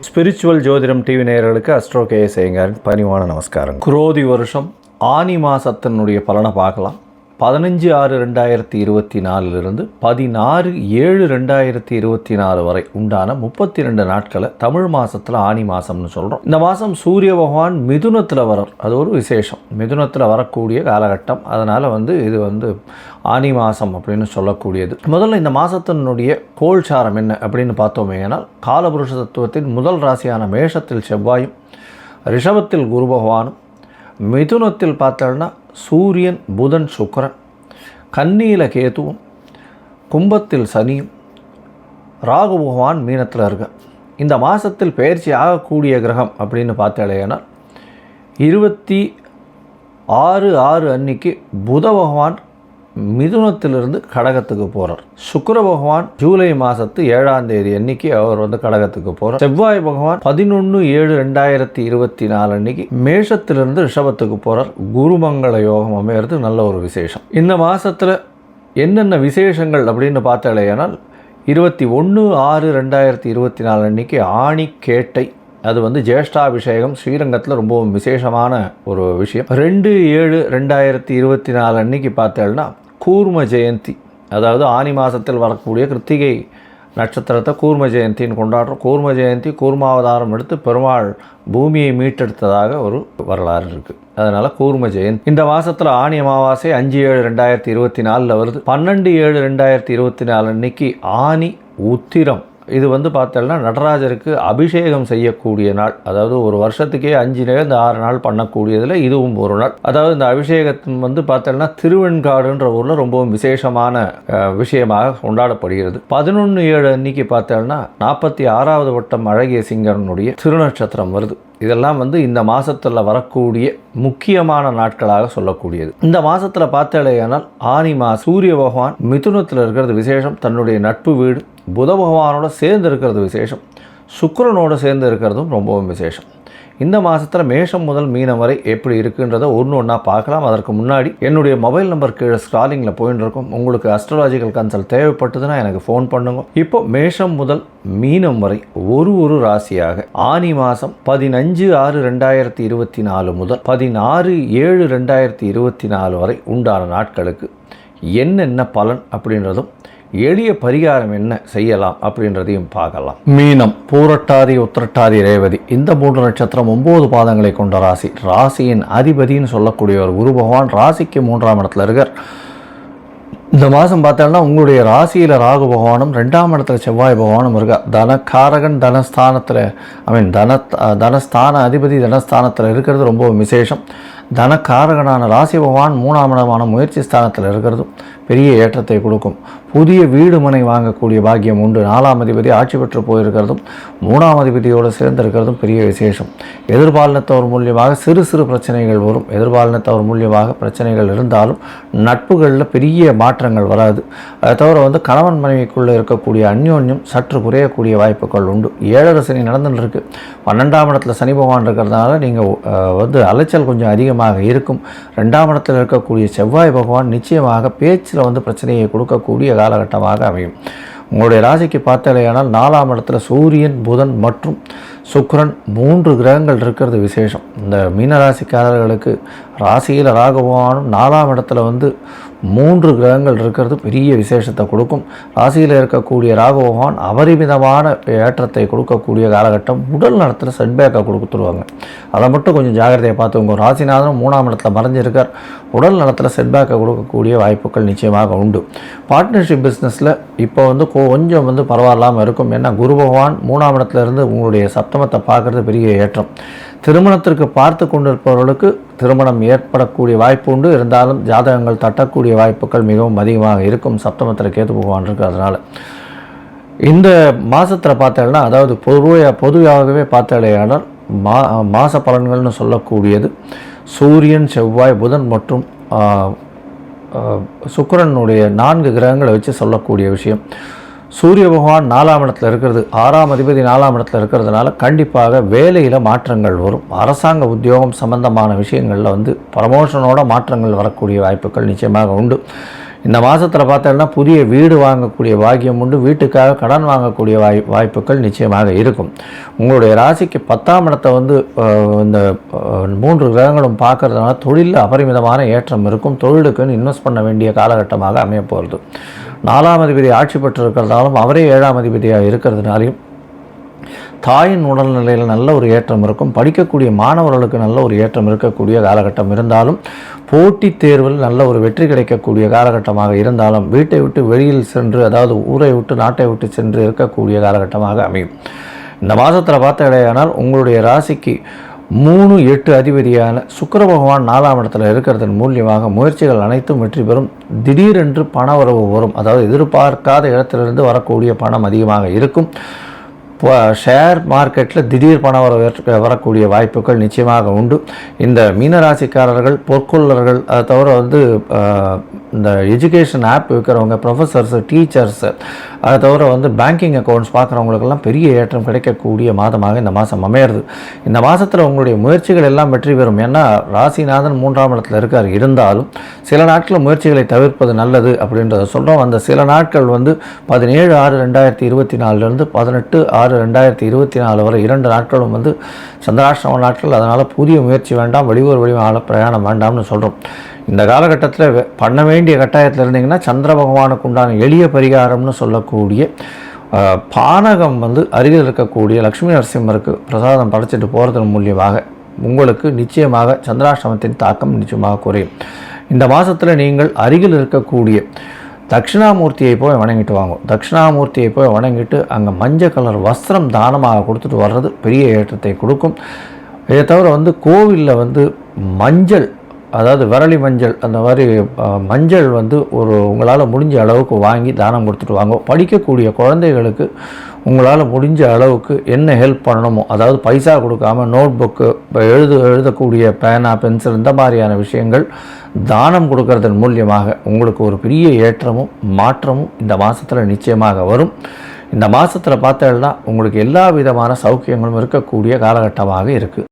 Spiritual ஜோதிடம் TV நேயர்களுக்கு astro KS ஐயங்காரின் பணிவான நமஸ்காரம். குரோதி வருஷம் ஆனி மாசத்தினுடைய பலனை பார்க்கலாம். 15/6/2024 16/7/2024 வரை உண்டான 32 நாட்களை தமிழ் மாதத்தில் ஆனி மாதம்னு சொல்கிறோம். இந்த மாதம் சூரிய பகவான் மிதுனத்தில் வரார். அது ஒரு விசேஷம். மிதுனத்தில் வரக்கூடிய காலகட்டம். அதனால் இது ஆனி மாதம் அப்படின்னு சொல்லக்கூடியது. முதல்ல இந்த மாதத்தினுடைய கோல்சாரம் என்ன அப்படின்னு பார்த்தோமேனால், காலபுருஷ தத்துவத்தின் முதல் ராசியான மேஷத்தில் செவ்வாயும், ரிஷபத்தில் குரு பகவானும், மிதுனத்தில் பார்த்தோம்னா சூரியன், புதன், சுக்கிரன், கன்னியில் கேதுவும், கும்பத்தில் சனியும், ராகு பகவான் மீனத்தில் இருக்க. இந்த மாதத்தில் பயிற்சி ஆகக்கூடிய கிரகம் அப்படின்னு பார்த்தாலேனா 26/6 அன்னைக்கு புத பகவான் மிதுனத்திலிருந்து கடகத்துக்கு போகிறார். சுக்கிர பகவான் ஜூலை மாதத்து 7ஆம் தேதி அன்னைக்கு அவர் கடகத்துக்கு போகிறார். செவ்வாய் பகவான் 11/7/2024 அன்னைக்கு மேஷத்திலிருந்து ரிஷபத்துக்கு போகிறார். குருமங்கள யோகம் அமைகிறது. நல்ல ஒரு விசேஷம். இந்த மாதத்தில் என்னென்ன விசேஷங்கள் அப்படின்னு பார்த்தாலேனால் 21/6/2024 அன்னைக்கு ஆணி கேட்டை, அது ஜேஷ்டாபிஷேகம் ஸ்ரீரங்கத்தில் ரொம்பவும் விசேஷமான ஒரு விஷயம். 2/7/2024 அன்னைக்கு பார்த்தேன்னா கூர்ம ஜெயந்தி, அதாவது ஆனி மாதத்தில் வரக்கூடிய கிருத்திகை நட்சத்திரத்தை கூர்ம ஜெயந்தின்னு கொண்டாடுறோம். கூர்ம ஜெயந்தி கூர்மாவதாரம் எடுத்து பெருமாள் பூமியை மீட்டெடுத்ததாக ஒரு வரலாறு இருக்குது. அதனால் கூர்ம ஜெயந்தி. இந்த மாதத்தில் ஆனி அமாவாசை 5/7/2024 வருது. 12/7/2024 அன்னைக்கு ஆனி உத்திரம். இது பார்த்தோம்னா நடராஜருக்கு அபிஷேகம் செய்யக்கூடிய நாள். அதாவது ஒரு வருஷத்துக்கே 5-6 நாள் பண்ணக்கூடியதில் இதுவும் ஒரு நாள். அதாவது இந்த அபிஷேகத்தின் பார்த்தோம்னா திருவெண்காடுன்ற ஊரில் ரொம்பவும் விசேஷமான விஷயமாக கொண்டாடப்படுகிறது. 11/7 அன்னைக்கு பார்த்தோம்னா 46வது வட்டம் அழகிய சிங்கரனுடைய திருநட்சத்திரம் வருது. இதெல்லாம் இந்த மாதத்தில் வரக்கூடிய முக்கியமான நாட்களாக சொல்லக்கூடியது. இந்த மாதத்தில் பார்த்தாலேயானால் ஆனி மாதம் சூரிய பகவான் மிதுனத்தில் இருக்கிறது விசேஷம். தன்னுடைய நட்பு வீடு புத பகவானோட சேர்ந்து இருக்கிறது விசேஷம். சுக்கிரனோடு சேர்ந்து இருக்கிறதும் ரொம்பவும் விசேஷம். இந்த மாதத்தில் மேஷம் முதல் மீனம் வரை எப்படி இருக்குன்றதை ஒன்றா பார்க்கலாம். அதற்கு முன்னாடி என்னுடைய மொபைல் நம்பர் கீழே ஸ்க்ராலிங்கில் போயின்னு இருக்கும். உங்களுக்கு அஸ்ட்ராலாஜிக்கல் கன்சல்ட் தேவைப்பட்டதுன்னா எனக்கு ஃபோன் பண்ணுங்க. இப்போ மேஷம் முதல் மீனம் வரை ஒரு ராசியாக ஆனி மாதம் 15/6/2024 முதல் 16/7/2024 வரை உண்டான நாட்களுக்கு என்னென்ன பலன் அப்படின்றதும் எளிய பரிகாரம் என்ன செய்யலாம் அப்படின்றதையும் பார்க்கலாம். மீனம், பூரட்டாதி, உத்திரட்டாதி, ரேவதி இந்த 3 நட்சத்திரம் 9 பாதங்களை கொண்ட ராசி. ராசியின் அதிபதினு சொல்லக்கூடிய ஒரு குரு பகவான் ராசிக்கு 3ஆம் இடத்துல இருக்கார். இந்த மாதம் பார்த்தோம்னா உங்களுடைய ராசியில் ராகு பகவானும் 2ஆம் இடத்துல செவ்வாய் பகவானும் இருக்கார். தனக்காரகன் தனஸ்தானத்தில் தனஸ்தான அதிபதி தனஸ்தானத்தில் இருக்கிறது ரொம்ப விசேஷம். தனக்காரகனான ராசி பகவான் 3ஆம் இடமான முயற்சி ஸ்தானத்தில் இருக்கிறதும் பெரிய ஏற்றத்தை கொடுக்கும். புதிய வீடு மனை வாங்கக்கூடிய பாக்கியம் உண்டு. 4ஆம் அதிபதி ஆட்சி பெற்று போயிருக்கிறதும் 3ஆம் அதிபதியோடு சேர்ந்திருக்கிறதும் பெரிய விசேஷம். எதிர்பாலினத்தவர் மூலியமாக சிறு பிரச்சனைகள் வரும். எதிர்பாலினத்தவர் மூலியமாக பிரச்சனைகள் இருந்தாலும் நட்புகளில் பெரிய மாற்றங்கள் வராது. அதை தவிர கணவன் மனைவிக்குள்ளே இருக்கக்கூடிய அந்யோன்யம் சற்று குறையக்கூடிய வாய்ப்புகள் உண்டு. 7 சனி நடந்துன்னு இருக்குது. 12ஆம் இடத்துல சனி பகவான் இருக்கிறதுனால நீங்கள் அலைச்சல் கொஞ்சம் அதிகமாக இருக்கும். 2ஆம் இடத்தில் இருக்கக்கூடிய செவ்வாய் பகவான் நிச்சயமாக பேச்சில் பிரச்சனையை கொடுக்கக்கூடிய காலகட்டமாக அமையும். உங்களுடைய ராசிக்கு பார்த்தாலேயானால் 4ஆம் இடத்துல சூரியன், புதன் மற்றும் சுக்கிரன் 3 கிரகங்கள் இருக்கிறது விசேஷம். இந்த மீனராசிக்காரர்களுக்கு ராசியில் ராகு பகவானும் 4ஆம் இடத்துல 3 கிரகங்கள் இருக்கிறது பெரிய விசேஷத்தை கொடுக்கும். ராசியில் இருக்கக்கூடிய ராகு பகவான் அபரிமிதமான ஏற்றத்தை கொடுக்கக்கூடிய காலகட்டம். உடல் நலத்தில் செட்பேக்கை கொடுத்துருவாங்க. அதை மட்டும் கொஞ்சம் ஜாகிரதையை பார்த்துங்க. ராசிநாதனும் 3ஆம் இடத்துல மறைஞ்சிருக்கார். உடல் நலத்தில் செட்பேக்கை கொடுக்கக்கூடிய வாய்ப்புகள் நிச்சயமாக உண்டு. பார்ட்னர்ஷிப் பிஸ்னஸில் இப்போ கொஞ்சம் பரவாயில்லாமல் இருக்கும். ஏன்னா குரு பகவான் 3ஆம் இடத்துல இருந்து உங்களுடைய சப்தமத்தை பார்க்குறது பெரிய ஏற்றம். திருமணத்திற்கு பார்த்து கொண்டிருப்பவர்களுக்கு திருமணம் ஏற்படக்கூடிய வாய்ப்பு உண்டு. இருந்தாலும் ஜாதகங்கள் தட்டக்கூடிய வாய்ப்புகள் மிகவும் அதிகமாக இருக்கும். சப்தமத்தில் கேது பகவான் இருக்குது. அதனால் இந்த மாதத்தில் பார்த்தேன்னா, அதாவது பொதுவாகவே பார்த்தாலேயானால் மாத பலன்கள்னு சொல்லக்கூடியது சூரியன், செவ்வாய், புதன் மற்றும் சுக்கிரனுடைய 4 கிரகங்களை வச்சு சொல்லக்கூடிய விஷயம். சூரிய பகவான் 4ஆம் இடத்துல இருக்கிறது, 6ஆம் அதிபதி 4ஆம் இடத்துல இருக்கிறதுனால கண்டிப்பாக வேலையில் மாற்றங்கள் வரும். அரசாங்க உத்தியோகம் சம்பந்தமான விஷயங்களில் ப்ரமோஷனோட மாற்றங்கள் வரக்கூடிய வாய்ப்புகள் நிச்சயமாக உண்டு. இந்த மாதத்தில் பார்த்தோம்னா புதிய வீடு வாங்கக்கூடிய பாக்கியம் உண்டு. வீட்டுக்காக கடன் வாங்கக்கூடிய வாய்ப்புகள் நிச்சயமாக இருக்கும். உங்களுடைய ராசிக்கு 10ஆம் இடத்தை வந்து இந்த 3 கிரகங்களும் பார்க்கறதுனால தொழிலில் அபரிமிதமான ஏற்றம் இருக்கும். தொழிலுக்குன்னு இன்வெஸ்ட் பண்ண வேண்டிய காலகட்டமாக அமைய போகிறது. 4ஆம் அதிபதி ஆட்சி பெற்றிருக்கிறதாலும் அவரே 7ஆம் அதிபதியாக இருக்கிறதுனாலையும் தாயின் உடல்நிலையில் நல்ல ஒரு ஏற்றம் இருக்கும். படிக்கக்கூடிய மாணவர்களுக்கு நல்ல ஒரு ஏற்றம் இருக்கக்கூடிய காலகட்டம் இருந்தாலும், போட்டித் தேர்வில் நல்ல ஒரு வெற்றி கிடைக்கக்கூடிய காலகட்டமாக இருந்தாலும், வீட்டை விட்டு வெளியில் சென்று, அதாவது ஊரை விட்டு நாட்டை விட்டு சென்று இருக்கக்கூடிய காலகட்டமாக அமையும். இந்த மாதத்தில் பார்த்தடையானால் உங்களுடைய ராசிக்கு 3, 8 அதிபதியான சுக்கிர பகவான் 4ஆம் இடத்துல இருக்கிறதன் மூலியமாக முயற்சிகள் அனைத்தும் வெற்றி பெறும். திடீரென்று பண வரவு வரும். அதாவது எதிர்பார்க்காத இடத்திலிருந்து வரக்கூடிய பணம் அதிகமாக இருக்கும். ஷேர் மார்க்கெட்டில் திடீர் பணம் வரக்கூடிய வாய்ப்புகள் நிச்சயமாக உண்டு. இந்த மீனராசிக்காரர்கள், பொற்கொள்ளர்கள், அதை தவிர வந்து இந்த எஜுகேஷன் ஆப் விற்கிறவங்க, ப்ரொஃபஸர்ஸு, டீச்சர்ஸு, அதை தவிர வந்து பேங்கிங் அக்கௌண்ட்ஸ் பார்க்குறவங்களுக்கெல்லாம் பெரிய ஏற்றம் கிடைக்கக்கூடிய மாதமாக இந்த மாதம் அமையிறது. இந்த மாதத்தில் உங்களுடைய முயற்சிகள் எல்லாம் வெற்றி பெறும். ஏன்னா ராசிநாதன் 3ஆம் இடத்துல இருக்கார். இருந்தாலும் சில நாட்களில் முயற்சிகளை தவிர்ப்பது நல்லது அப்படின்றத சொல்கிறோம். அந்த சில நாட்கள் வந்து 17/6/2024 18/6/2024 வரை 2 நாட்களும் வந்து சந்திராஷ்டம நாட்கள். அதனால் புதிய முயற்சி வேண்டாம், வெளியூர் வெளிமாநில பிரயாணம் வேண்டாம்னு சொல்கிறோம். இந்த காலகட்டத்தில் பண்ண வேண்டிய கட்டாயத்தில் இருந்தீங்கன்னா சந்திர பகவானுக்கு உண்டான எளிய பரிகாரம்னு சொல்லக்கூடிய பானகம் வந்து அருகில் இருக்கக்கூடிய லக்ஷ்மி நரசிம்மருக்கு பிரசாதம் படைச்சிட்டு போகிறதன் மூலியமாக உங்களுக்கு நிச்சயமாக சந்திராஷ்டமத்தின் தாக்கம் நிச்சயமாக குறையும். இந்த மாதத்தில் நீங்கள் அருகில் இருக்கக்கூடிய தட்சிணாமூர்த்தியை போய் வணங்கிட்டு வாங்க. தட்சிணாமூர்த்தியை போய் வணங்கிட்டு அங்கே மஞ்சள் கலர் வஸ்திரம் தானமாக கொடுத்துட்டு வர்றது பெரிய ஏற்றத்தை கொடுக்கும். இதை தவிர வந்து கோவிலில் வந்து மஞ்சள், அதாவது விரலி மஞ்சள், அந்த மாதிரி மஞ்சள் வந்து உங்களால் முடிஞ்ச அளவுக்கு வாங்கி தானம் கொடுத்துட்டு வாங்க. படிக்கக்கூடிய குழந்தைகளுக்கு உங்களால் முடிஞ்ச அளவுக்கு என்ன ஹெல்ப் பண்ணணுமோ, அதாவது பைசா கொடுக்காம நோட் புக்கு, எழுதக்கூடிய பேனா, பென்சில், இந்த மாதிரியான விஷயங்கள் தானம் கொடுக்கறதன் மூலியமாக உங்களுக்கு ஒரு பெரிய ஏற்றமும் மாற்றமும் இந்த மாதத்தில் நிச்சயமாக வரும். இந்த மாதத்தில் பார்த்தீங்கன்னா உங்களுக்கு எல்லா விதமான சௌக்கியங்களும் இருக்கக்கூடிய காலகட்டமாக இருக்குது.